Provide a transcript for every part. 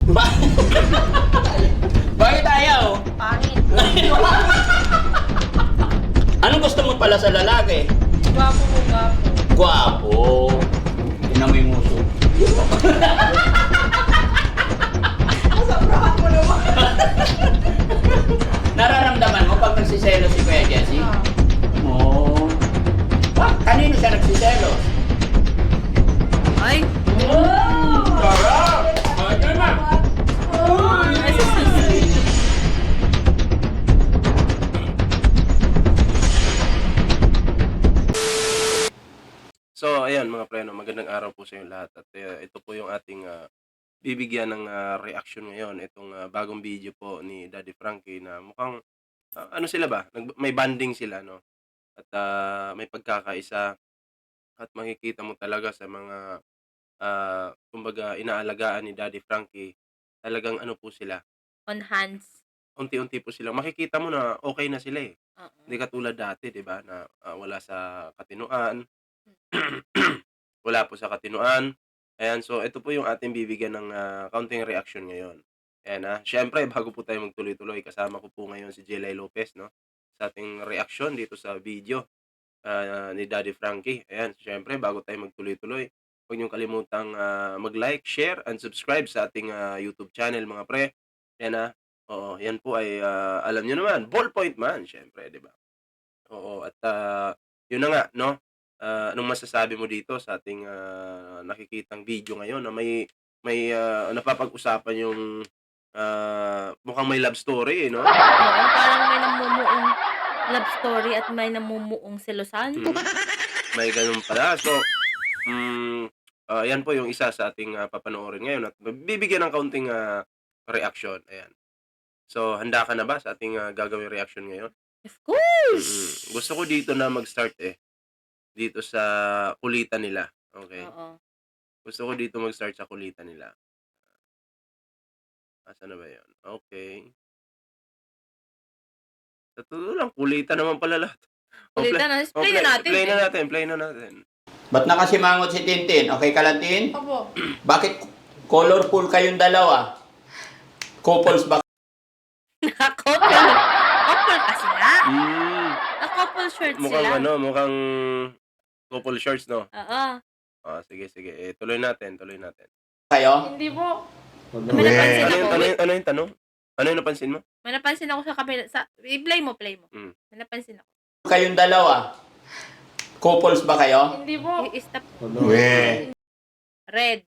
Ba- Bakit ayaw? Pangit. Anong gusto mo pala sa lalaki? Gwapo mo, gwapo. Gwapo. Tingnan mo yung muso. Sobrahan mo naman. Nararamdaman mo pag nagsiselos si Kuya Jessie? Ah. Oo. Kanino siya nagsiselos? Ay. Sarap! Ay, na! So, ayan mga pre, no, magandang araw po sa inyo lahat. At ito po yung ating bibigyan ng reaction ngayon. Itong bagong video po ni Daddy Frankie na mukhang, ano sila ba? May banding sila, no? At may pagkakaisa. At makikita mo talaga sa mga, kumbaga, inaalagaan ni Daddy Frankie. Talagang ano po sila, On hands. unti-unti po sila. Makikita mo na okay na sila eh. Oo. Hindi katulad dati, di ba, na wala sa katinuan. Wala po sa katinuan. Ayan, so ito po yung ating bibigyan ng kaunting reaction ngayon. Ayan, siyempre bago po tayo magtuloy-tuloy, kasama ko po ngayon si Jelay Lopez, no? Sa ating reaction dito sa video ni Daddy Frankie. Ayan, siyempre bago tayo magtuloy-tuloy, huwag niyong kalimutang mag-like, share, and subscribe sa ating YouTube channel mga pre. Ayan, oo, yan po ay alam niyo naman, ballpoint man, siyempre, di ba? Oo, at yun na nga, no? Anong masasabi mo dito sa ating nakikitang video ngayon na may napapag-usapan yung mukhang may love story, no? Oo, parang may namumuong love story at may namumuong selosan. Mm, may ganun pala. So, yan po yung isa sa ating papanoorin ngayon at bibigyan ng kaunting reaction. Ayan. So, handa ka na ba sa ating gagawing reaction ngayon? Of course! Gusto ko dito na mag-start dito sa kulitan nila. Okay. Oo. Gusto ko dito mag-start sa kulitan nila. Asan na ba yun? Okay. Sa totoo lang, kulitan naman pala lahat. Kulitan na. Play na natin. Play na natin, play na natin. Ba't nakasimangot si Tintin? Okay ka lang, Tin? Opo. Bakit colorful kayong dalawa? Couples ba? Couple. Couple kasi nga. Na-couple shirts Mukhang sila. mukhang couple shorts, no? Oo. Sige. Tuloy natin. Kayo? Hindi po. May napansin ako. Ano yung tanong? Ano yung napansin mo? May napansin ako sa kabila. I-play mo. Mm. May napansin ako. Kayong dalawa? Couples ba kayo? Hindi po. I-stop. We. Red,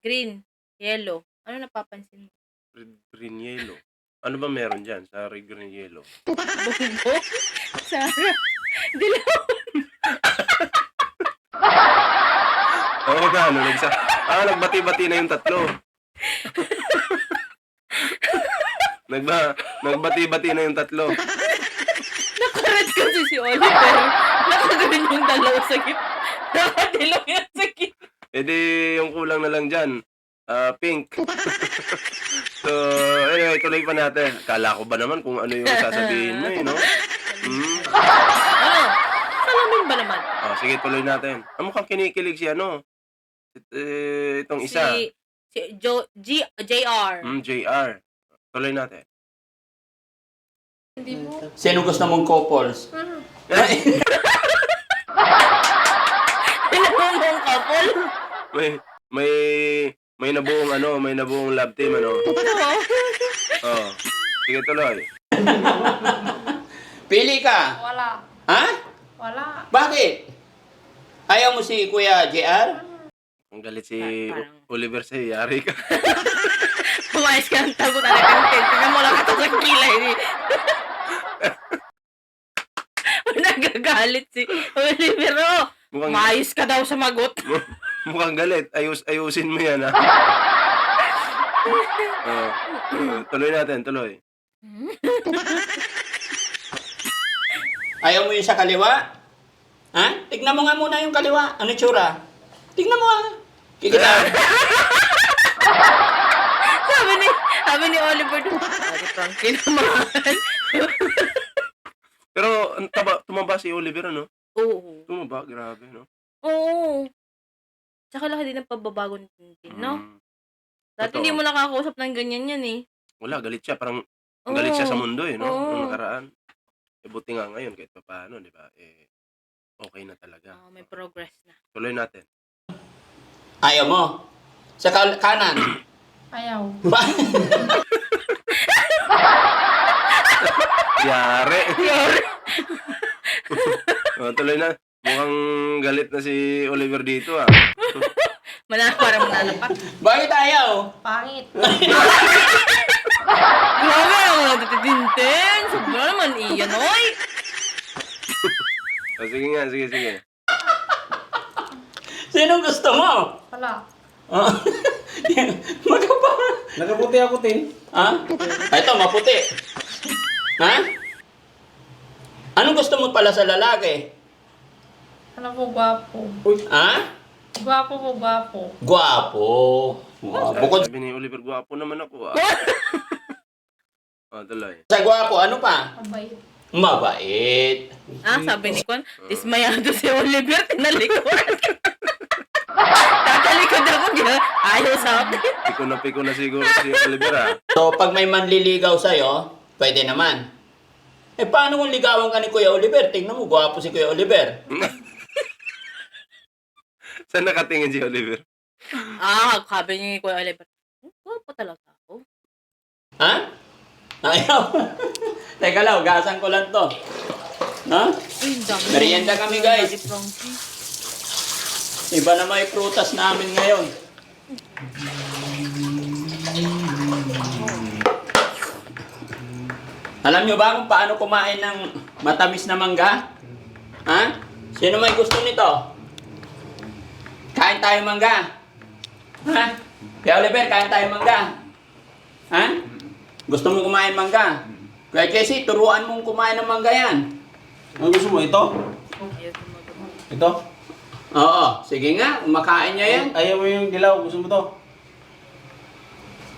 green, yellow. Ano napapansin mo? Red, green, yellow. Ano ba meron dyan sa red, green, yellow? Bumbo? Sarah. Dilaw. Oo nga, nagbati-bati na yung tatlo. Nagbati-bati na yung tatlo. Nakared kasi si Oliver. Nakaganon yung dalawa sa gitna. Nakadilaw yan sa gitna. E di, yung kulang na lang dyan, pink. So, anyway, tuloy pa natin. Kala ko ba naman kung ano yung sasabihin mo, no? Ano? Salamin ba naman? Sige, tuloy natin. Mukhang kinikilig si itong isa. Si JR. JR. Tuloy natin. Hindi po. Sino gusto mong couples? Pinamumong couple? May nabuong love team, ano? Oh. Sige, tuloy. Pili ka. Wala. Ha? Wala. Bakit? Ayaw mo si Kuya JR? Ang galit si Parang- Oliver sa'yo, yari ka. Pumayos ka ng tagot na content. Tingnan mo lang ito sa kilay. Nagagalit si Oliver. Mukhang, Maayos ka daw sa magot. mukhang galit. Ayusin mo yan, ha? Tuloy natin, tuloy. Ayaw mo yung sa kaliwa? Ha? Tignan mo nga muna yung kaliwa. Ano tsura? Tignan mo nga. Kikita. sabi ni Oliver, Daddy Frankie naman. Pero tumaba si Oliver, ano? Oo. Tumaba, grabe, no? Oo. Tsaka laki din ng pagbabago ni Tintin, no? Dati Totoo. hindi mo nakakausap ng ganyan yan eh. Wala, galit siya. Parang galit siya sa Oo. mundo eh, no? Oo. Nung nakaraan. Eh, buti nga ngayon kahit papaano, di ba? Eh, okay na talaga. May progress na. Tuloy natin. Ayaw mo. Sa kanan. Ayaw. Yari. Tuloy na. Mukhang galit na si Oliver dito ah. Parang mananapak. Bakit ayaw? Pangit. Grabe, ang natitintin. Sobra naman iyan, oy. Sige nga, sige. Sinong gusto mo? Wala. Ah. Magkapa. Nakaputi ako, Tin. Ha? Ito, maputi. Ha? Anong gusto mo pala sa lalaki? Ano po, gwapo. Ha? Gwapo po, gwapo. Gwapo. Bukod Sabi ni Oliver, gwapo naman ako ah. Tuloy. sa gwapo, ano pa? Mabait. Mabait. Sabi ni Kwan, dismayado si Oliver, tinalikod. Tatalikod ako, ayaw sa akin. Piko na siguro si Oliver ah. So, pag may manliligaw sa'yo, pwede naman. Eh, paano kung ligawan ka ni Kuya Oliver? Tingnan mo, gwapo si Kuya Oliver. Saan nakatingin si Oliver? Sabi ni Kuya Oliver, pa talaga ako. Ha? Ayaw. Teka lang, gasan ko lang to. Ha? Ay, dami. Merienda kami, guys. Daddy Frankie. Iba na may prutas namin ngayon. Alam nyo ba kung paano kumain ng matamis na mangga? Ha? Sino may gusto nito? Kain tayo mangga. Ha? Kaya Oliver, kain tayo mangga. Ha? Gusto mo kumain mangga? Kaya Jesse, turuan mong kumain ng mangga yan. Ano gusto mo? Ito? Ayaw sumagot. Ito? Oo, sige nga, kumakain niya yan. Ayaw mo yung dilaw. Gusto mo to?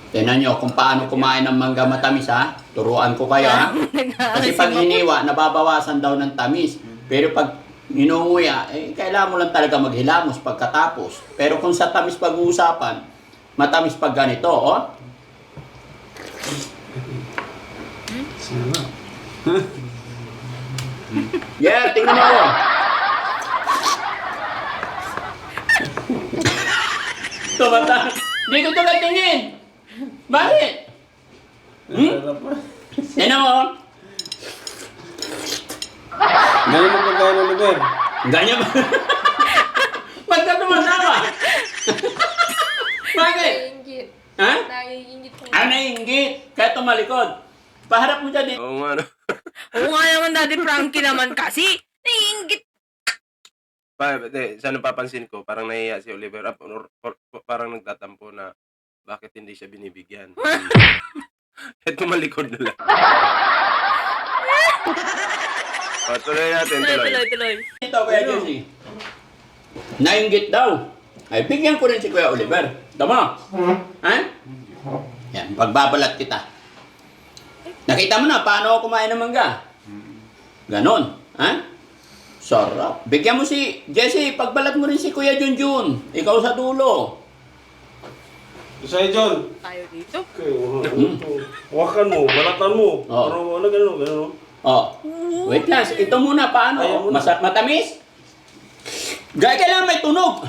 Tignan nyo kung paano kumain ng mangga matamis ha. Turuan ko kayo ha. Kasi pag hiniwa, nababawasan daw ng tamis. Pero pag inunguya, kailangan mo lang talaga maghilamos pagkatapos. Pero kung sa tamis pag-uusapan, matamis pag ganito, oh. Sana. Yeah, tingnan mo ako. Tumata. Hindi ko ito tingin. Bakit? Sarap pa. Tingnan mo. Ganyan mo pagkain, Oliver. Ganyan ba? Ba't ka tumatawa? Bakit? Naiingit. Ha? Naiingit po. Naiinggit. Kaya tumalikod. Paharap mo dyan dito. Oo nga no. Oo nga naman, Daddy Frankie naman kasi. Naiingit. Sa napapansin ko, parang nahiya si Oliver. Parang nagtatampo na bakit hindi siya binibigyan. Eh, tumalikod na lang. Tuloy natin, Tuloy. Ito, Kuya Jesse. Nainggit daw. Ay, bigyan ko rin si Kuya Oliver. Tama? Ha? Yan, pagbabalat kita. Nakita mo na paano ako kumain ng mangga? Ganon. Ha? Sarap. Bigyan mo si Jesse, pagbalat mo rin si Kuya Junjun. Ikaw sa dulo. Sa'yo, John. Tayo dito. Okay, wakan mo, balatan mo. Oo. Pero ano, gano'n. Oh. Wait lang, ito muna paano? Ayaw muna. Matamis? Gaya kailangan may tunog.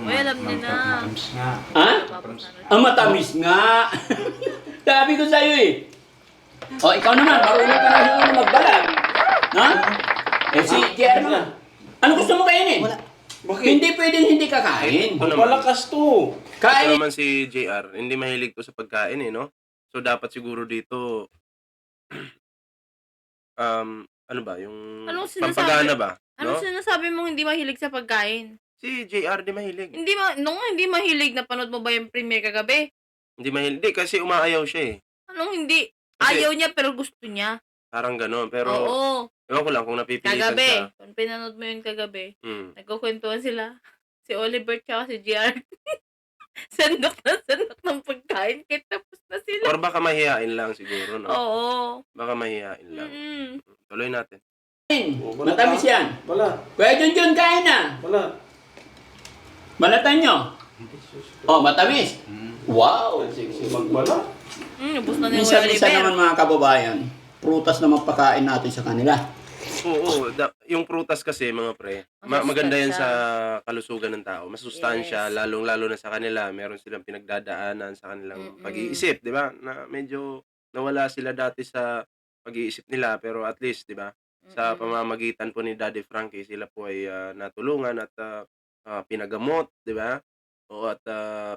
Uy, alam niya na. Ha? Tapos na. Ang matamis nga. Sabi ko sa'yo eh. O, ikaw naman, marunong ka na siguro magbalag. Ha? Eh, si JR naman. Ano gusto mo kainin? Bakit? Hindi pwedeng hindi kakain. Ito naman. Malakas to. Ito Kain. naman si JR, hindi mahilig to sa pagkain eh, no? So, dapat siguro dito, ano ba, yung Anong sinasabi? pampagana ba? Ano No? sinasabi mong hindi mahilig sa pagkain? Si JR, di mahilig. Hindi mahilig, napanood mo ba yung premiere kagabi? Hindi mahilig. Di, kasi umaayaw siya eh. Anong hindi? Kasi- Ayaw niya pero gusto niya. Parang ganon. Pero, Oo. ewan ko lang kung napipilitan siya. Kagabi. Kung pinanood mo yun kagabi, nagkukwentuhan sila. Si Oliver tsaka si JR. sandok ng pagkain. Kaya tapos na sila. Or baka mahihain lang siguro, no? Oo. Baka mahihain lang. Mm-mm. Tuloy natin. Oh, balat Matamis na. yan. Balat. Kuya Junjun, kain na. Balat. Balatan nyo. Oh, matamis. Wow. Sexy magbalat. Ubus na ni Kuya Minsan-minsan Oliver. naman mga kababayan, prutas na magpakain natin sa kanila. Oo, yung prutas kasi mga pre, maganda yan sa kalusugan ng tao. Masustansya, Yes. lalong-lalo na sa kanila. Meron silang pinagdadaanan sa kanilang pag-iisip, di ba? Na medyo nawala sila dati sa pag-iisip nila, pero at least, di ba? Sa pamamagitan po ni Daddy Frankie, sila po ay natulungan at pinagamot, di ba? O at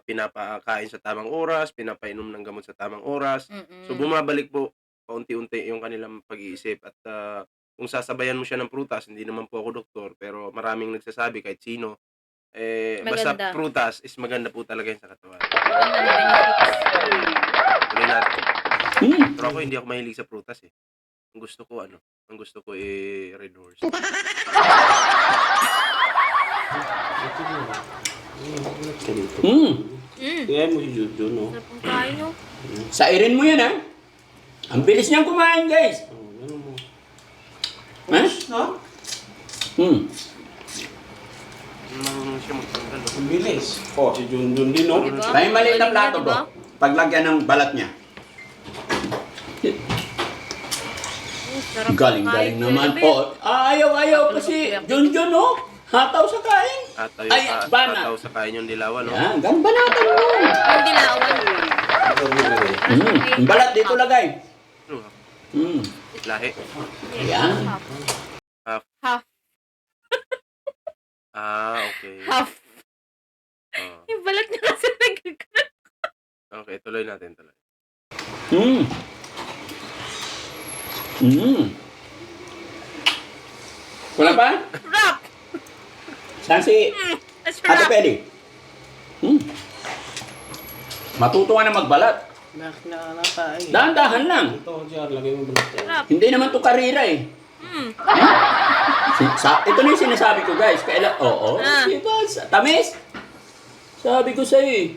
pinapakain sa tamang oras, pinapainom ng gamot sa tamang oras. So bumabalik po paunti-unti yung kanilang pag-iisip at kung sasabayan mo siya ng prutas, hindi naman po ako doktor, pero maraming nagsasabi kahit sino, basta Maganda. prutas is maganda po talaga yun sa katawan. Magandang benefits. Tuloy natin. Pero ako hindi ako mahilig sa prutas eh. Ang gusto ko Red Horse. Kaya mo si Jojo, no? Sarap ang kain nyo. Sairin mo yan, ha? Ang bilis niyang kumain, guys. Oh, ganun mo. Ha? Ha? Marunong siya magtanggal. Ang bilis. Oh, si Junjun din, no? Diba? May maliit na Galing plato, niya, diba? bro. Paglagyan ng balat niya. Sarap ang Galing-galing kain, Kuya naman. Oliver. Oh, ayaw-ayaw pa si Junjun, no? Hataw sa kain. Ay, bana. Ataw sa kain yung dilawan, no? Yan, gan banatan mo. Yung dilawan. Yung balat dito lagay. Ano, lahi. Yan. Half. Okay. Half. Oh, Yung balat niya kasi nagkakaroon. okay, tuloy natin. Wala pa? Sarap! Saan si Ate Sarap! Peli? Matuto ka na magbalat. Dahan-dahan lang. Ito, Jar, lagay mo balat. Sarap! Hindi naman to karira eh. Ito na yung sinasabi ko, guys. Oo. Diba? Tamis. Sabi ko sa'yo eh.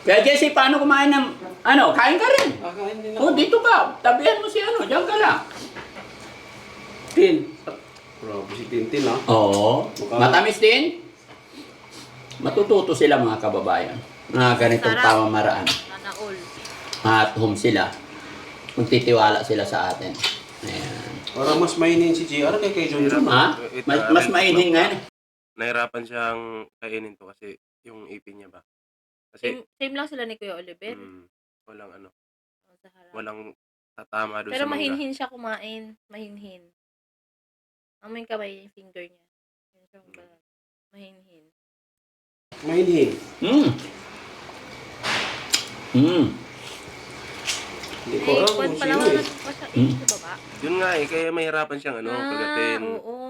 Kaya Jesse, paano kumain ng... kain ka rin. Kakain din Oh, dito ka. Tabihan mo si diyan ka lang. Tin. Grabe si Tintin, ha? Oo. Matamis din. Matututo sila mga kababayan. Mga ganitong Sarap. pamamaraan. Sana all. At home sila. Magtitiwala sila sa atin. Ayan. Para mas mainin si JR kay Junjun. Ha? Mas mainin nga yan. Nahirapan siyang kainin to kasi yung ipin niya ba? Kasi Same lang sila ni Kuya Oliver. walang Sa harap. walang tatama doon Pero sa mangga. mahinhin siya kumain. Mahinhin. Amoy yung kamay, yung finger niya. Yun siya kumbaga. Mahinhin. Mainin. Hindi ko Eh, alam kwan kung pa lang sino, eh. nagpa sa sa baba. Yun nga eh, kaya mahirapan siyang kagatin. Oo.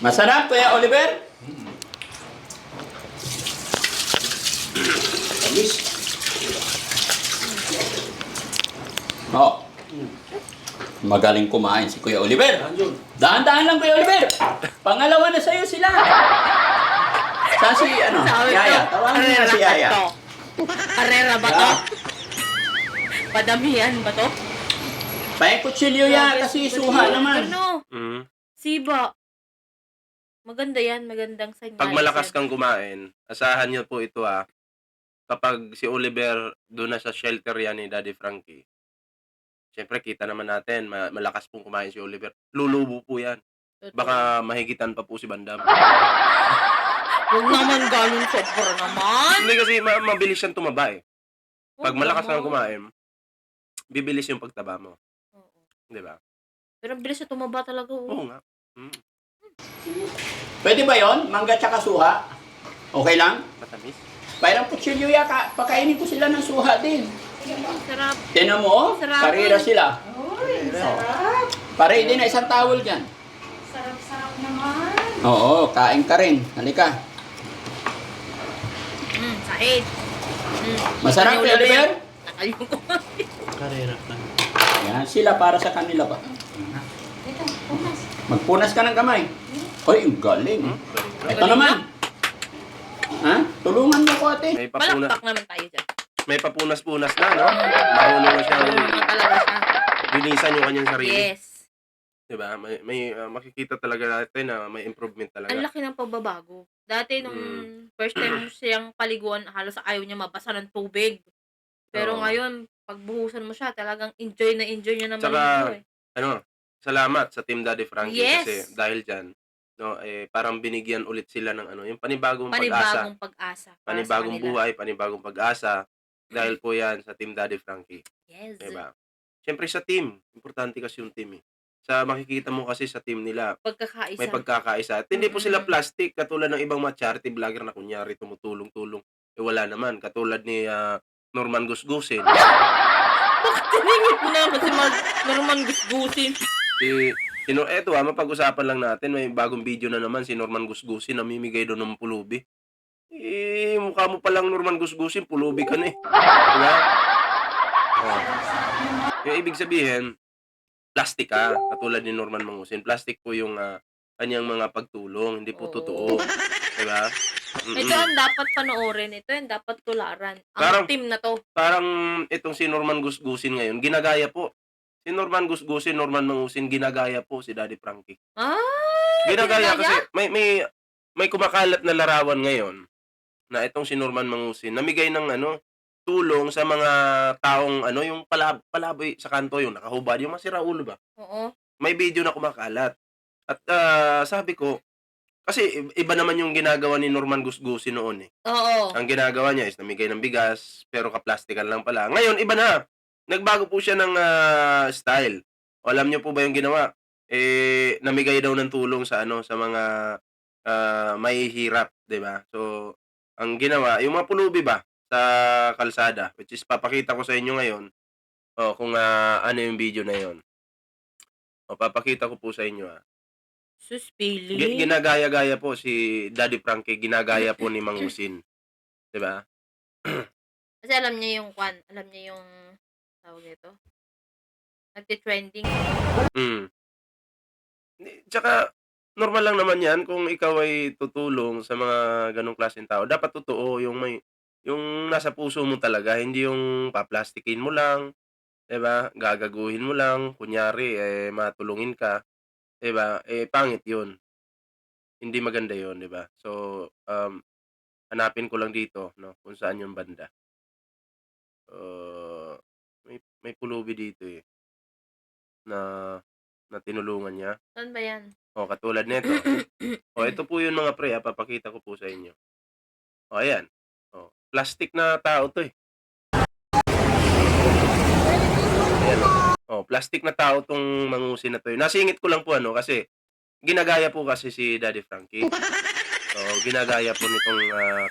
Masarap, Kuya Oliver? Tamis. Oo. Magaling kumain si Kuya Oliver. Junjun. Dahan-dahan lang, Kuya Oliver. Pangalawa na sa'yo sila. Saan si, Yaya? Tawagin mo na si Yaya. Karera ba to? Padamihan ba to? Pahing kutsilyo yan kasi suha naman. Ano? Mm. Siba. Maganda yan. Magandang senyales. Pag malakas yan. kang kumain, asahan niyo po ito kapag si Oliver doon na sa shelter yan ni Daddy Frankie, syempre kita naman natin, malakas pong kumain si Oliver. Lulubo po yan. Totoo. Baka mahigitan pa po si Bandam. Huwag naman ganun sobra naman. Hindi kasi mabilis siyang tumaba eh. Pag Huwag malakas kang naman. kumain, bibilis yung pagtaba mo. Oo. Di ba? Pero ang bilis na tumaba talaga. Oo nga. Mm. Pwede ba yon? Mangga tsaka suha? Okay lang? Matamis. Parang kutsilyo ya, pakainin ko sila ng suha din. Sarap. Tinan mo, Sarap. karira sila. Sarap. Pare din na isang towel dyan. Sarap-sarap naman. Oo, kain ka rin. Halika. Sahid. Masarap, Kuya Oliver? Nakalimutan ko. Yan, sila para sa kanila ba? Dito, pumas. Magpunas ka ng kamay. Ay, ang galing. Ito naman. Ha? Tulungan mo ko, ate. May papunas, Palakpak naman tayo dyan. may papunas-punas na, no? Marunong na siyang Marunong na talaga siya. linisan yung kanyang sarili. Yes. Diba? Makikita talaga natin na may improvement Ang talaga. laki ng pagbabago. Dati nung first time siyang paliguan, halos ayaw niya mabasa ng tubig. Pero Oo. ngayon, pagbuhusan mo siya, talagang enjoy na enjoy niya na Tsaka, maligo eh. Salamat sa Team Daddy Frankie Yes. kasi dahil dyan, no, parang binigyan ulit sila ng yung panibagong pag-asa. Panibagong pag-asa. para sa Panibagong kanila. buhay, panibagong pag-asa. Dahil po yan sa Team Daddy Frankie. Yes. Diba? Siyempre sa team, importante kasi yung team eh. Sa makikita mo kasi sa team nila, Pagkakaisa. may pagkakaisa. At hindi po sila Mm-mm. plastic katulad ng ibang mga charity vlogger na kunyari tumutulong-tulong. Wala naman. Katulad ni Norman Gusgusin. Bakit tiningit mo naman si Norman Gusgusin? Eto mapag-usapan lang natin. May bagong video na naman si Norman Gusgusin namimigay doon ng pulubi. Mukha mo palang Norman Gusgusin, pulubi ka na eh. Diba? Oh. Yung ibig sabihin, plastic ka, katulad ni Norman Mangusin. Plastic po yung kanyang mga pagtulong, hindi po Oo. totoo. Diba? Ito ang dapat panoorin. Ito ang dapat tularan. Ang Parang- team na to. Parang itong si Norman Gusgusin ngayon, ginagaya po. Si Norman Gusgusin, Norman Mangusin, ginagaya po si Daddy Frankie. Ginagaya kasi may kumakalat na larawan ngayon na itong si Norman Mangusin namigay ng tulong sa mga taong yung palaboy sa kanto, yung nakahubad, yung masira ulo ba. Oo. May video na kumakalat. At sabi ko, kasi iba naman yung ginagawa ni Norman Gusgusin noon eh. Oo. Ang ginagawa niya is namigay ng bigas, pero kaplastikan lang pala. Ngayon, iba na. Nagbago po siya ng style. O, alam niyo po ba yung ginawa? Namigay daw ng tulong sa sa mga mahihirap, 'di ba? So, ang ginawa, yung mga pulubi ba sa kalsada, which is papakita ko sa inyo ngayon. Kung ano yung video na 'yon. Papakita ko po sa inyo. Suspili. Ginagaya-gaya po si Daddy Frankie, ginagaya po ni Mangusin. 'Di ba? Kasi alam niya yung alam niya yung tawag ito. Nagti-trending. Tsaka normal lang naman 'yan kung ikaw ay tutulong sa mga ganong klaseng tao. Dapat totoo yung nasa puso mo talaga, hindi yung paplastikin mo lang, 'di ba? Gagaguhin mo lang, kunyari matulungin ka, 'di ba? Pangit 'yun. Hindi maganda 'yun, 'di ba? So, hanapin ko lang dito, no, kung saan yung banda. May pulubi dito na tinulungan niya. Saan ba yan? Katulad nito. Ito po yun mga pre, papakita ko po sa inyo. Ayan. Plastic na tao to eh. Ayan plastic na tao tong Mangusin na to. Nasingit ko lang po kasi ginagaya po kasi si Daddy Frankie. Ginagaya po nitong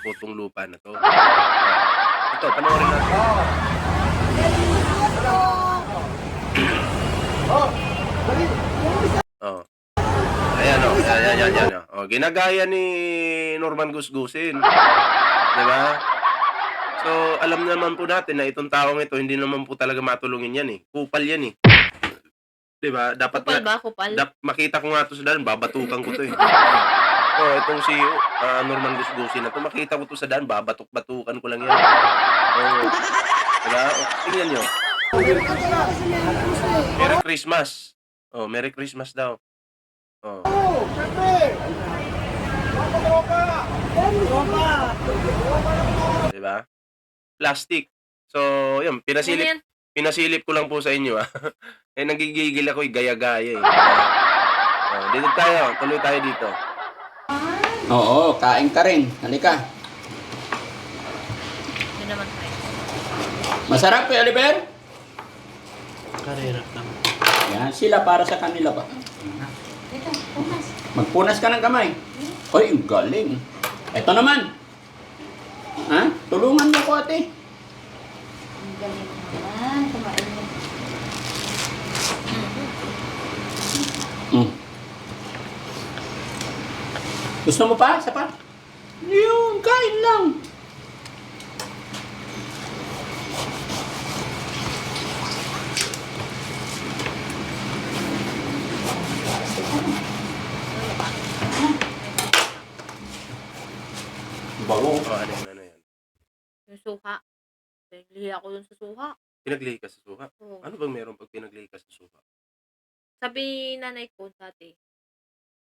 putong lupa na to. Ito, panoorin natin. Ayan yan. Ginagaya ni Norman Gusgusin. 'Di ba? So, alam naman po natin na itong taong ito hindi naman po talaga matulungin yan eh. Kupal yan eh. 'Di ba? Dapat Kupal ba? Kupal? makita ko nga to sa daan, babatukan ko to eh. Itong si Norman Gusgusin na to, makita ko to sa daan, babatuk-batukan ko lang yan. Diba? Tingnan nyo. Merry Christmas. Merry Christmas daw. Diba? Plastic. So, yun, pinasilip ko lang po sa inyo. Nagigigil ako, gaya-gaya eh. Dito tayo, tuloy tayo dito. Oo, kain ka rin. Halika. Yun naman tayo. Masarap eh, Oliver? Karera naman. Yan, sila para sa kanila ba? Dito, pumas. Magpunas ka ng kamay. Ay, ang galing. Ito naman. Tulungan mo ko, ate. Ang galing naman. Kumain mo. Gusto mo pa? Isa pa? Yun, kain lang. Bango. Ano Lihi ako dun sa suha. Pinaglihi ka sa suha? Oo. Ano bang meron pag pinaglihi ka sa suha? Sabi nanay ko dati,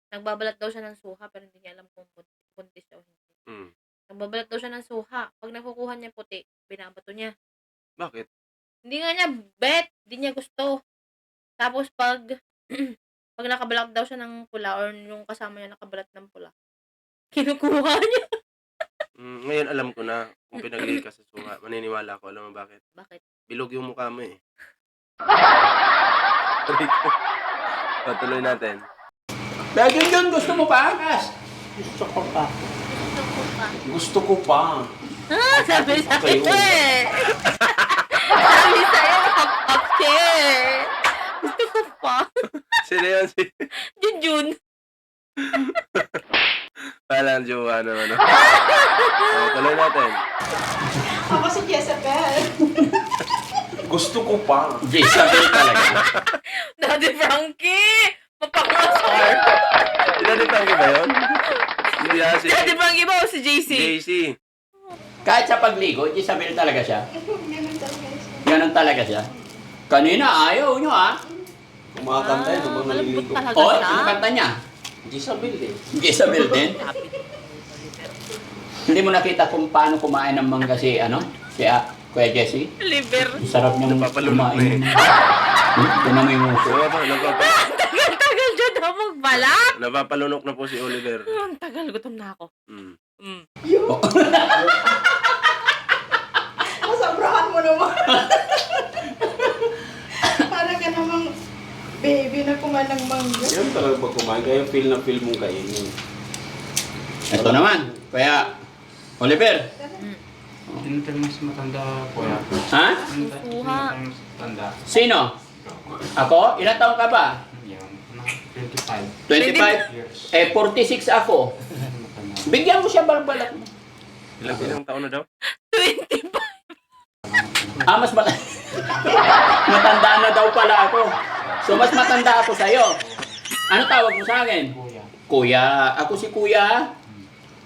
nagbabalat daw siya ng suha pero hindi niya alam kung buntis siya o hindi. Mm. Nagbabalat daw siya ng suha. Pag nakukuha niya puti, binabato niya. Bakit? Hindi nga niya bet, hindi niya gusto. Tapos pag pag nakabalat daw siya ng pula or yung kasama niya nakabalat ng pula, kinukuha niya. Ngayon alam ko na kung pinaglihi ka sa suha. Maniniwala ako. Alam mo bakit? Bakit? Bilog yung mukha mo eh. Patuloy natin. Kaya Junjun, gusto mo pa? Kas. Gusto ko pa. Gusto ko pa. Gusto ko pa. Sabi sa Kayo. eh. Sabi sa'yo, upstairs. Gusto ko pa. Sino yun? Junjun. Parang jowa naman. Tuloy natin. Ako si Jezebel. Gusto ko pa. Jezabel talaga. Daddy Frankie. Mapakasar. Pinalitan ko ba yun? Hindi si Daddy Frankie ba o si JC? JC. Kahit sa pagligo, Jezabel talaga siya. Ganun talaga siya. Ganun talaga siya. Kanina, ayaw nyo ah. Kumakanta yun habang malambot naliligo. talaga Oo, siya. yung kanta niya. Jezabel eh. Jezabel din. Happy. Hindi mo nakita kung paano kumain ng mangga si, Kuya Jesse? Liver. Sarap niyang Napapalunok kumain. na Tinan mo yung uso. Tagal-tagal dyan na magbalak. Napapalunok na po si Oliver. Ang tagal, gutom na ako. Mm. Masobrahan mo naman. Para ka namang baby na kumain ng mangga. Yan talaga pag kumain. Kaya feel na feel mong kainin. Ito naman. Kaya, Oliver. Sino tayo mas matanda, kuya? Ha? Sino tayo Susuha. mas matanda? Sino? Ako? Ilan taong ka ba? Yan, 25 25? years. 46 ako. Matanda. Bigyan mo siya balbalat. Ilang taon na daw? 25. Mas matanda na daw pala ako. So, mas matanda ako sa'yo. Ano tawag mo sa akin? Kuya. Kuya. Ako si Kuya.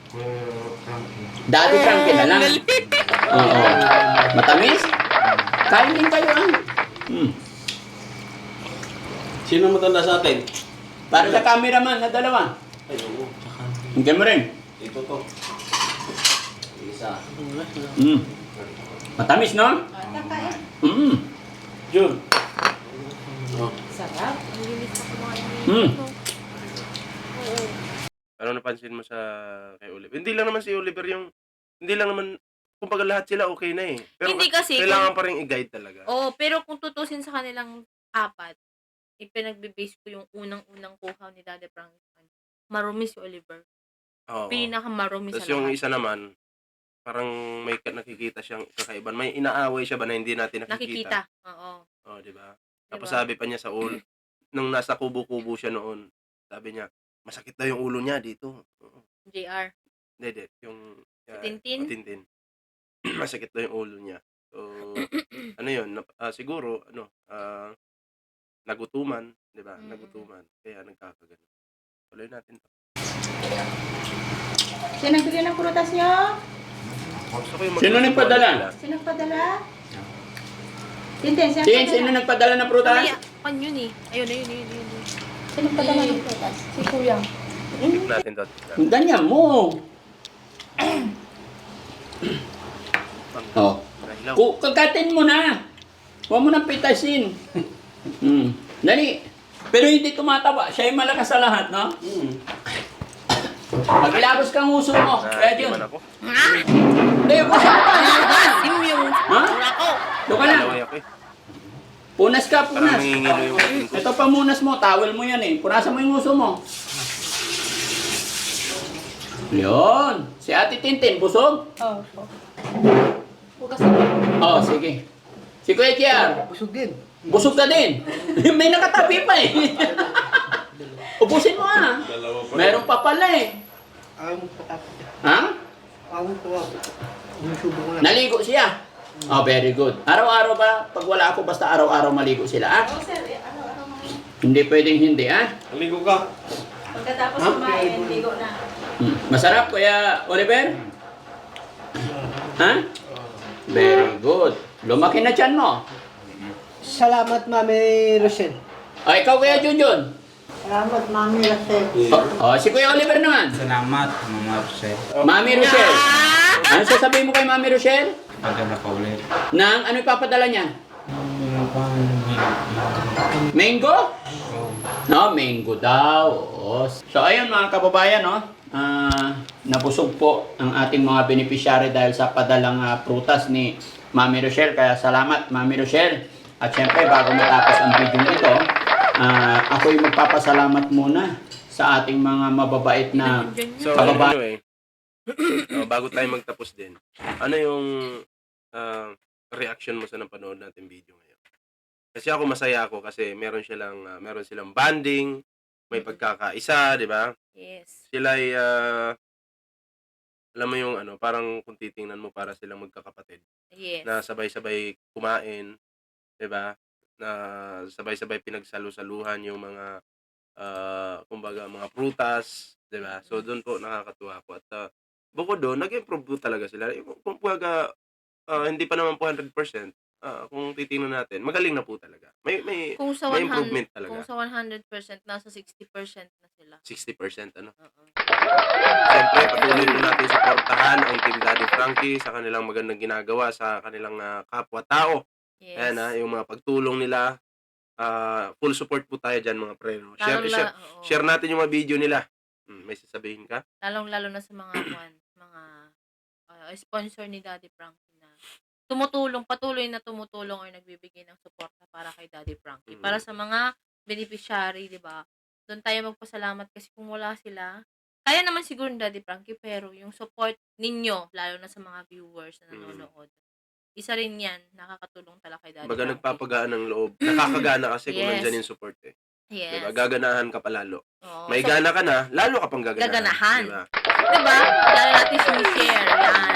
Kuya Frankie. Daddy Frankie na lang. Galing. Oo. Matamis? Kain din kayo ah. Sino matanda sa atin? Para sa cameraman na dalawa. Ay, oo. Hinggan mo rin. Ito to. Isa. Matamis, no? Kakain. Jun. Oh. Sarap. Ang linis na kumain Mm. nito. Oo. Ano napansin mo sa kay Oliver? Hindi lang naman si Oliver yung... Hindi lang naman... Kumbaga lahat sila okay na eh. Pero Hindi kasi, kailangan pa rin i-guide talaga. Oo, pero kung tutusin sa kanilang apat, ipinagbibase ko yung unang-unang kuha ni Daddy Frankie. Marumi si Oliver. Oo. Pinakamarumi sa Tapos yung lahat. isa naman, parang may nakikita siyang kakaiban. May inaaway siya ba na hindi natin nakikita? Nakikita. Oo. Oo, di ba? Tapos Diba? sabi pa niya sa ulo, nung nasa kubo-kubo siya noon, sabi niya, masakit daw yung ulo niya dito. Oo. JR. Hindi. Yung... Tintin? Tintin. Masakit daw yung ulo niya. So, ano yun? Siguro, nagutuman. Di ba? Mm. Nagutuman. Kaya nagkakagano. Tuloy natin to. Sino nagbili ng prutas nyo? Gusto ko yung Sino magsusupport nagpadala? sila. Sino nagpadala? Tintin, sino Sino nagpadala? nagpadala ng prutas? Ay, pan yun eh. Ayun, ayun. Sino nagpadala ng prutas? Si Kuya. Tip natin to. Ang ganyan mo. Oh. Nahilaw. Kagatin mo na. Huwag mo nang pitasin. Dali. Pero hindi tumataba. Siya yung malakas sa lahat, no? Magilabos kang uso mo. Kaya yun. Naman ako. Hindi, uso mo pa. Sim yung Ha? sura ko. Doon ka na. Nalaway ako eh. Punas ka, Parang punas. nangingilo yung ating ko. Ito pamunas mo. Towel mo yan eh. Punasan mo yung uso mo. Yun. Si Ate Tintin, busog? Oo. Hugas Oh, sige. Si Kuya Kiar. Busog din. Busog ka din. May nakatabi pa eh. Ubusin mo ah. Dalawa pa. Meron pa pala eh. Ayaw mo patapos. Ha? Ayaw mo po. Sinusubo ko lang. Naligo siya. Oh, very good. Araw-araw ba? Pag wala ako, basta araw-araw maligo sila, ah? Oo, sir. Ano mga Hindi pwedeng hindi, ah? Aligo ka. pagkatapos kumain, ligo na. Masarap, Kuya Oliver? Ha? Very good. Lumaki na tiyan mo. Salamat, Mami Rochelle. O, ikaw Kuya Junjun. Salamat, Mami Rochelle. O, si Kuya Oliver naman. Salamat, Mama Rosel. Mami Rochelle. Ano sasabihin mo kay Mami Rochelle? Padala ka ulit. Nang ano ipapadala niya? Mango? No, mango daw. Oo. So ayun mga kababayan, no? Nabusog po ang ating mga beneficiary dahil sa padalang prutas ni Mami Rochelle. Kaya salamat Mami Rochelle. At syempre bago matapos ang video ito, ako'y magpapasalamat muna sa ating mga mababait na So, kababayan. anyway, bago tayo magtapos din, ano yung reaction mo sa napanood natin video ngayon? Kasi ako masaya ako kasi meron silang bonding, may pagkakaisa, di ba? Yes. Sila ay, alam mo yung ano, parang kung titingnan mo para silang magkakapatid Yes. na sabay-sabay kumain, di ba? Na sabay-sabay pinagsalo-saluhan yung mga kumbaga mga prutas, 'di ba? So doon po nakakatuwa po at bukod doon nag-improve po talaga sila. Kumbaga hindi pa naman po 100%, kung titingnan natin, magaling na po talaga. May Kung sa may 100, improvement kung talaga. sa 100%, nasa 60% na sila. 60% ano. Oo. Siyempre patuloy po natin suportahan ang Team Daddy Frankie sa kanilang magandang ginagawa sa kanilang kapwa-tao. Yes. Ayan yung mga pagtulong nila. Full support po tayo dyan mga pre. No? Share natin yung mga video nila. May sasabihin ka? Lalong-lalo na sa mga sponsor ni Daddy Frankie na patuloy na tumutulong or nagbibigay ng suporta para kay Daddy Frankie. Para sa mga beneficiary, di ba? Doon tayo magpasalamat kasi kung wala sila, kaya naman siguro ni Daddy Frankie, pero yung support ninyo, lalo na sa mga viewers na nanonood, isa rin yan, nakakatulong talaga kay Daddy Baga Frankie. nagpapagaan ng loob. Nakakagana kasi kung Yes. nandyan yung support eh. Yes. Diba? Gaganahan ka pa lalo. Oo. May gana ka na, lalo ka pang gaganahan. Gaganahan. Diba? Diba? Lalo natin sinishare yan.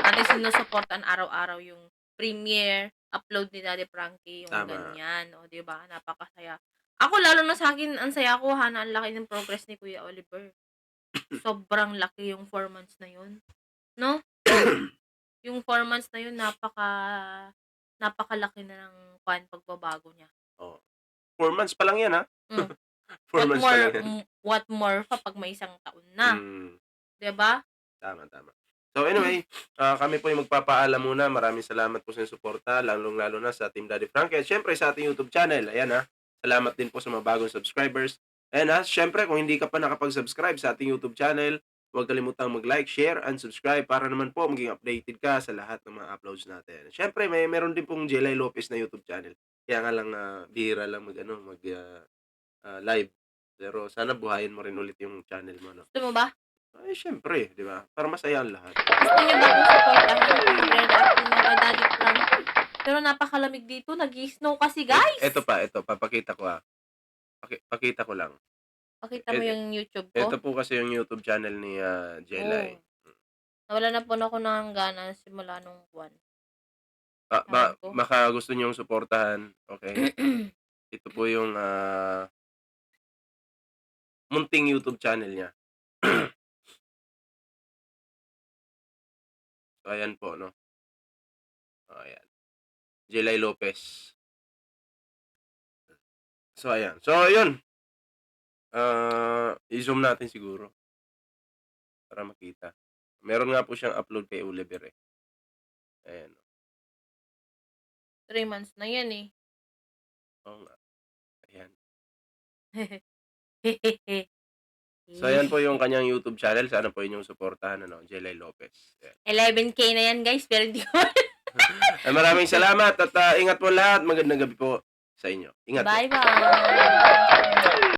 Natin sinusuportan araw-araw yung premiere, upload ni Daddy Frankie, yung Tama. ganyan. O, diba? Napakasaya. Ako, lalo na sa akin, ang saya ko, Hana, ang laki ng progress ni Kuya Oliver. Sobrang laki yung 4 months na yun. No? Yung 4 months na yun, napakalaki na ng pagbabago niya. 4 months pa lang yan ha? Mm. 4 months pa lang yan. What more pa pag may isang taon na. Diba? Tama. So anyway, kami po yung magpapaalam muna. Maraming salamat po sa inyong suporta, lalong-lalo na sa Team Daddy Frankie. At syempre sa ating YouTube channel. Ayan ha. Salamat din po sa mga bagong subscribers. Ayan ha. Syempre kung hindi ka pa nakapag-subscribe sa ating YouTube channel, huwag kalimutang mag-like, share, and subscribe para naman po maging updated ka sa lahat ng mga uploads natin. Syempre meron din pong Jelay Lopez na YouTube channel. Kaya nga lang bihira lang mag live. Pero sana buhayin mo rin ulit yung channel mo, no? Gusto mo ba? Ay, syempre, di ba? Para masaya ang lahat. Gusto niyo ba kung supportahan ang mag-react ng kay Daddy Frankie? Pero napakalamig dito. Nag-snow kasi, guys. Ito papakita ko Pakita ko lang. Pakita mo yung YouTube ko. Ito po kasi yung YouTube channel ni Jelay. Nawala na po ako ng gana simula nung buwan. Baka gusto niyong suportahan. Okay. Ito po yung munting YouTube channel niya. So, ayan po, no? Ayan. Jelay Lopez. So, ayan. So, ayun. I-zoom natin siguro. Para makita. Meron nga po siyang upload kay Oliver eh. Ayan. 3 months na yan eh. Oo nga. Ayan. So, ayan po yung kanyang YouTube channel. Sana po inyong suportahan, Jelay Lopez. Ayan. 11K na yan, guys. Pero hindi ko. Maraming salamat at ingat po lahat. Magandang gabi po sa inyo. Ingat po. Bye-bye.